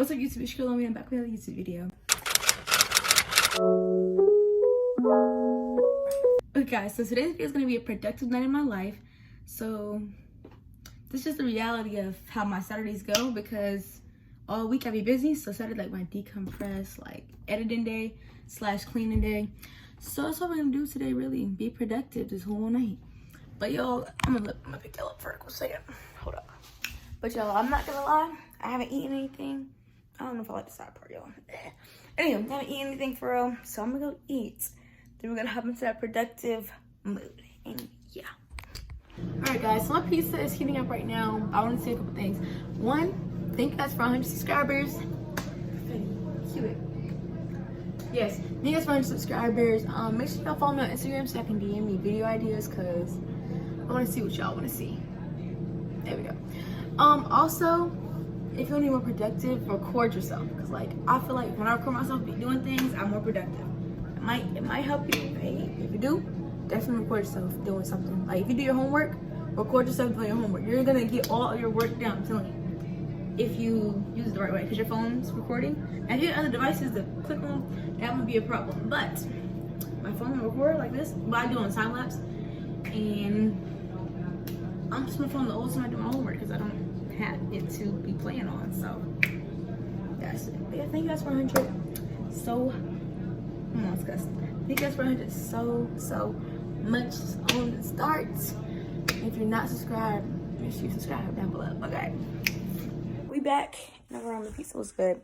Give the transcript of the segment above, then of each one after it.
What's up YouTube, it's Lomi. I'm back with another YouTube video. Okay guys, so today's video is going to be a productive night in my life. So this is just the reality of how my Saturdays go, because all week I be busy. So Saturday like my decompress, like editing day / cleaning day. So that's what we're gonna do today, really be productive this whole night. But y'all, I'm gonna pick y'all up for a quick second. Hold up. But y'all, I'm not gonna lie, I haven't eaten anything. I don't know if I like the side part, y'all. Anyway, I haven't eaten anything for real, so I'm gonna go eat. Then we're gonna hop into that productive mood. And yeah. Alright guys, so my pizza is heating up right now. I want to say a couple things. One, thank you guys for 100 subscribers. Cute. Yes, thank you guys for 100 subscribers. Make sure y'all follow me on Instagram so I can DM me video ideas, because I want to see what y'all want to see. There we go. Also, if you want to be more productive, record yourself, because like I feel like when I record myself doing things, I'm more productive. It might help you. Hey, if you do, definitely record yourself doing something. Like if you do your homework, record yourself doing your homework. You're gonna get all your work down, I'm telling you, if you use it the right way, because your phone's recording. And if you have other devices to click on, that would be a problem. But my phone will record like this, but I do on time lapse, and I'm just my phone the whole time I do my homework, because I don't have it to be playing on. So that's it. But yeah, thank you guys for 100. So disgusting. Thank you guys for 100 so much on the start. If you're not subscribed, make sure you subscribe down below. Okay, we back. Never on the pizza was good.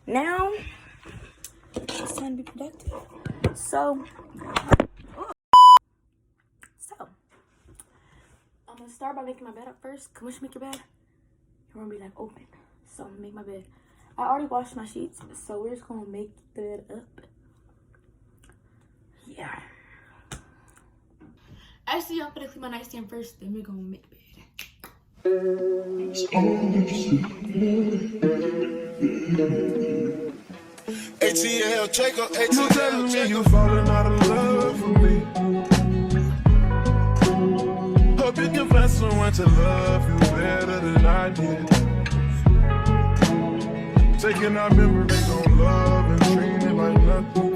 Now it's time to be productive. So I'm gonna start by making my bed up first. Come on, make your bed. Your room be like open. So I'm gonna make my bed. I already washed my sheets, so we're just gonna make the bed up. Yeah. Actually, y'all better clean my nightstand first, then we're gonna make bed. ATL, Jacob, ATL, you telling me you falling out of love for me. Hope you can find someone to love you better than I did. Taking our memories on love and treating it like nothing.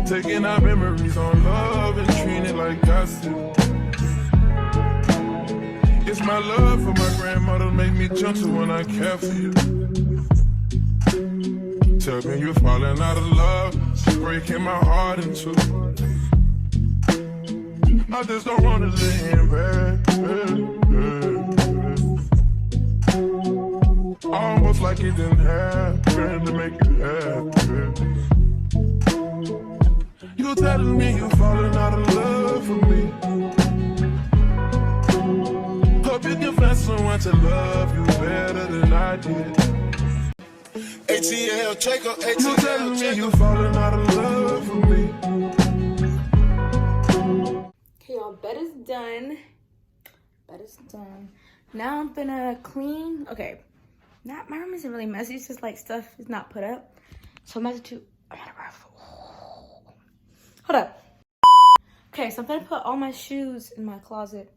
Taking our memories on love and treating it like gossip. It's my love for my grandmother make me gentle when I care for you. Tell me you're falling out of love, breaking my heart in two. I just don't want to lay in bed. Almost like it didn't happen to make you happy. You telling me you falling out of love for me. Hope you can find someone to love you better than I did. ATL, Jacob, ATL, you telling me you falling out of love for me. Okay, y'all, bed is done. Bed is done. Now I'm gonna clean. Okay, my room isn't really messy. It's just like stuff is not put up. So I'm about to. Hold up. Okay, so I'm gonna put all my shoes in my closet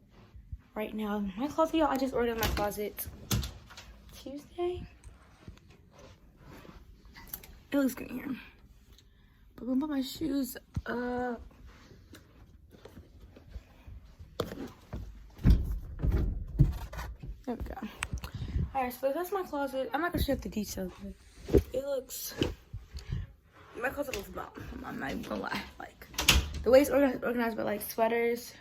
right now. My closet, y'all, I just ordered my closet Tuesday. It looks good in here. But I'm gonna put my shoes up. There we go. Alright, so that's my closet. I'm not gonna show you the details, but it looks, my closet looks bomb. I'm not even gonna lie. Like, the way it's organized by like sweaters,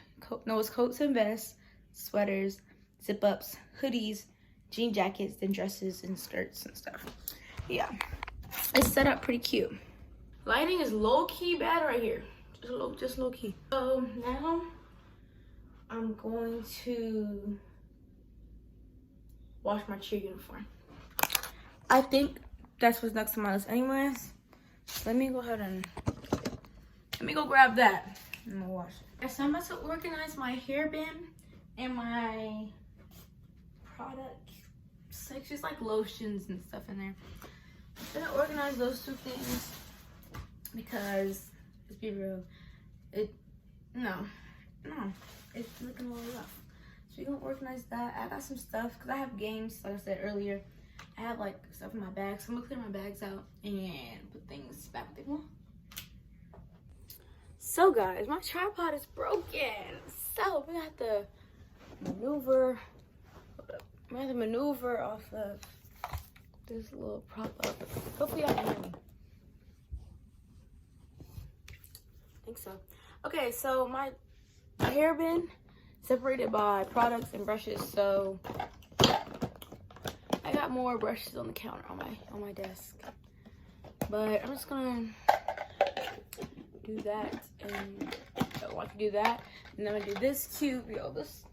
it's coats and vests, sweaters, zip ups, hoodies, jean jackets, then dresses and skirts and stuff. Yeah, it's set up pretty cute. Lighting is low key bad right here. Just low key. So now I'm going to wash my cheer uniform. I think that's what's next on my list anyways. Let me go ahead and let me go grab that and I'm gonna wash it. So I'm about to organize my hairband and my product sections, like lotions and stuff in there. I'm gonna organize those two things because, let's be real, it's looking a little rough. So we're gonna organize that. I got some stuff because I have games, like I said earlier. I have like stuff in my bag, so I'm gonna clear my bags out and put things back where they belong. So guys, my tripod is broken. So we're gonna have to maneuver. I'm gonna have to maneuver off of this little prop up. Hopefully y'all can hear me. I think so. Okay, so my hair bin separated by products and brushes. So I got more brushes on the counter on my desk. But I'm just gonna do that, and I want to do that, and then I'm gonna do this cube. Yo, this.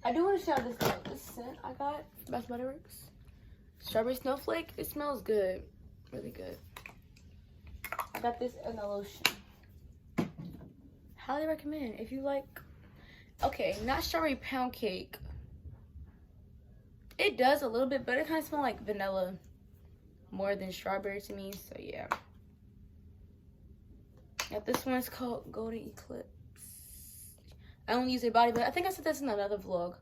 I do want to shout this out. This scent I got from Bath & Body Works, Strawberry Snowflake. It smells good, really good. I got this in the lotion. Highly recommend if you like. Okay, not strawberry pound cake. It does a little bit, but it kind of smells like vanilla more than strawberry to me. So yeah. Yeah, this one is called Golden Eclipse. I only use a body butter. I think I said this in another vlog.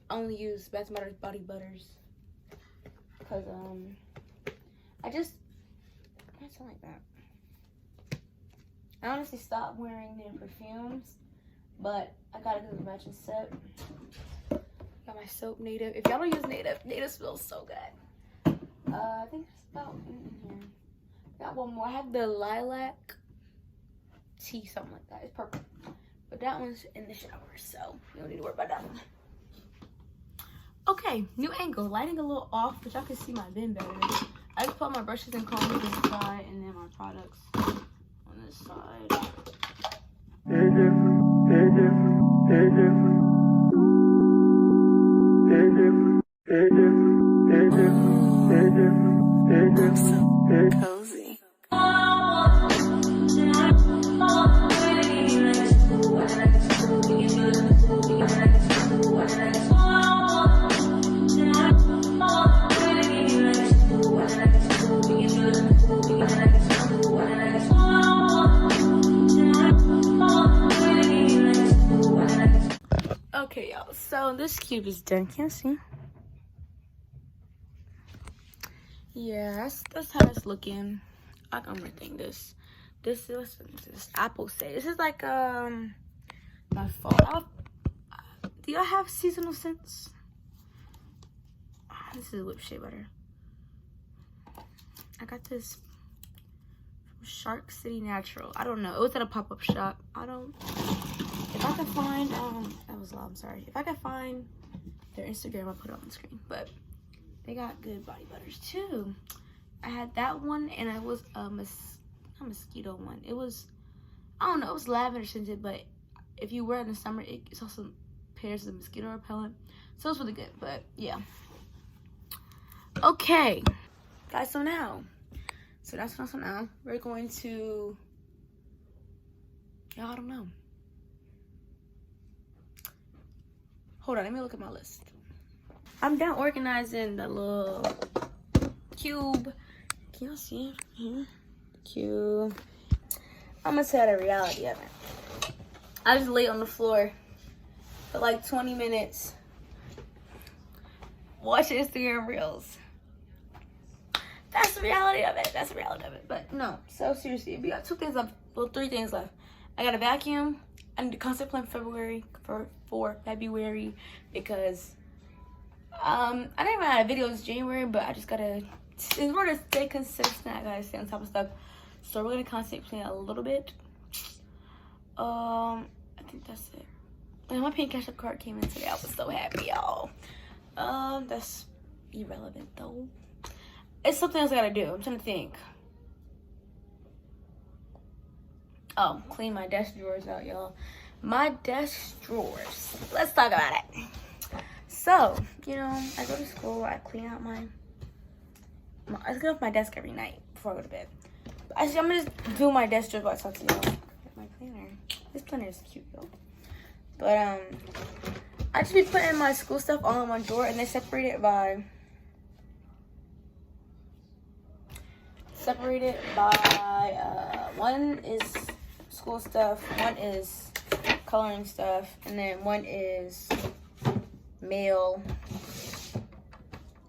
I only use Bath & Body Works body butters because I just can't sound like that. I honestly stopped wearing their perfumes, but I gotta do the matching set. Got my soap Native. If y'all don't use Native smells so good. I think that's about in here. Got one more. I have the lilac tea, something like that. It's purple. But that one's in the shower, so we don't need to worry about that one. Okay, new angle. Lighting a little off, but y'all can see my bin better. I just put my brushes and combs on this side, and then my products on this side. Cozy. Okay, y'all. So this cube is done. Can't see. Yeah, that's how it's looking. I can rethink this. This is apple say. This is like my fall. Do y'all have seasonal scents? This is whip shea butter. I got this from Shark City Natural. I don't know. It was at a pop-up shop. If I can find that was loud, I'm sorry. If I can find their Instagram, I'll put it on the screen. But they got good body butters too. I had that one, and it was a mosquito one. It was, I don't know, it was lavender scented, but if you wear it in the summer, it's also pairs with mosquito repellent. So it's really good, but yeah. Okay, guys, so now we're going to, I don't know. Hold on, let me look at my list. I'm done organizing the little cube. Can y'all see it here? Cube. I'm gonna tell the reality of it. I just lay on the floor for like 20 minutes watching Instagram reels. That's the reality of it. That's the reality of it. But no, so seriously, we got 2 things left. Well, 3 things left. I got a vacuum. I need to concept plan for February because I didn't even have videos January, but I just gotta, in order to stay consistent, I gotta stay on top of stuff. So we're gonna concept plan a little bit. I think that's it. And my pink cash up card came in today. I was so happy, y'all. That's irrelevant though. It's something else I gotta do. I'm trying to think. Oh, clean my desk drawers out, y'all. My desk drawers. Let's talk about it. So, you know, I go to school. I clean out I clean off my desk every night before I go to bed. But actually, I'm gonna just do my desk drawers while I talk to y'all. My planner. This planner is cute, though. But I just be putting my school stuff all in one drawer, and they separate it by one is school stuff, one is coloring stuff, and then one is mail,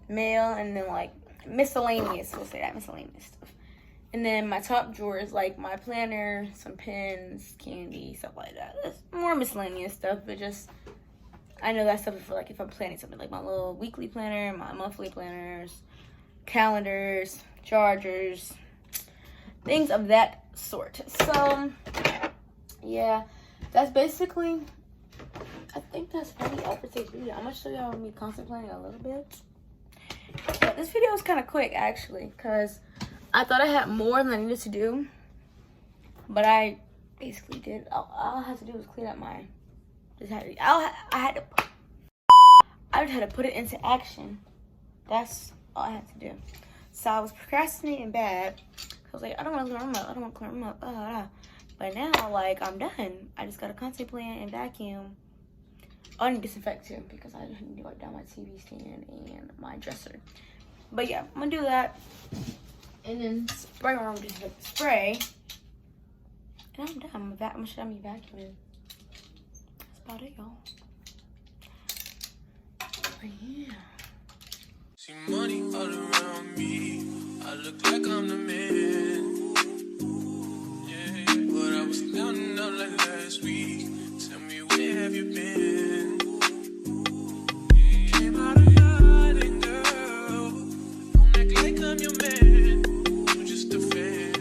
and then like miscellaneous. We'll say that, miscellaneous stuff. And then my top drawer is like my planner, some pens, candy, stuff like that. It's more miscellaneous stuff, but just I know that stuff is for like if I'm planning something, like my little weekly planner, my monthly planners, calendars, chargers, things of that sort. So yeah, that's basically, I think that's really all for today's video. I'm gonna show y'all me contemplating a little bit. But this video was kind of quick actually, because I thought I had more than I needed to do, but I basically did. All I had to do was clean up my. I just had to put it into action. That's all I had to do. So I was procrastinating bad. I was like, I don't want to clean my room up. I don't want to clean my room up. But now, like, I'm done. I just got to constantly plan and vacuum. I need to disinfect too, because I just need to wipe down my TV stand and my dresser. But yeah, I'm gonna do that. And then spray my room, just like spray. And I'm done. I'm gonna be vacuuming. That's about it, y'all. But yeah. See money all around me. I look like I'm the man. Yeah, but I was down out like last week. Tell me, where have you been? Yeah, came out of nothing, girl. Don't act like I'm your man. I'm just a fan.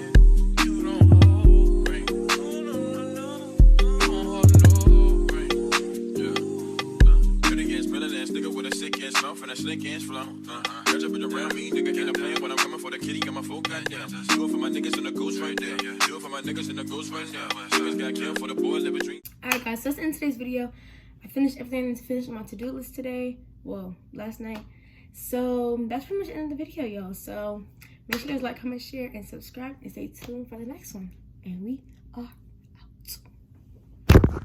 You don't hold right. No. Don't hold no right. Yeah. Good against better ass nigga with a sick ass mouth and a slick ass flow. Catch up around me, nigga ain't a plan when I'm coming for the kitty, got my full goddamn. Do it for my niggas and the ghost right there. Do it for my niggas and the ghost right now. Niggas got killed for the boy, live a dream. Alright guys, so that's the end of today's video. I finished everything I need to finish on my to-do list today. Well, last night. So that's pretty much the end of the video, y'all. So make sure you guys like, comment, share, and subscribe, and stay tuned for the next one. And we are out.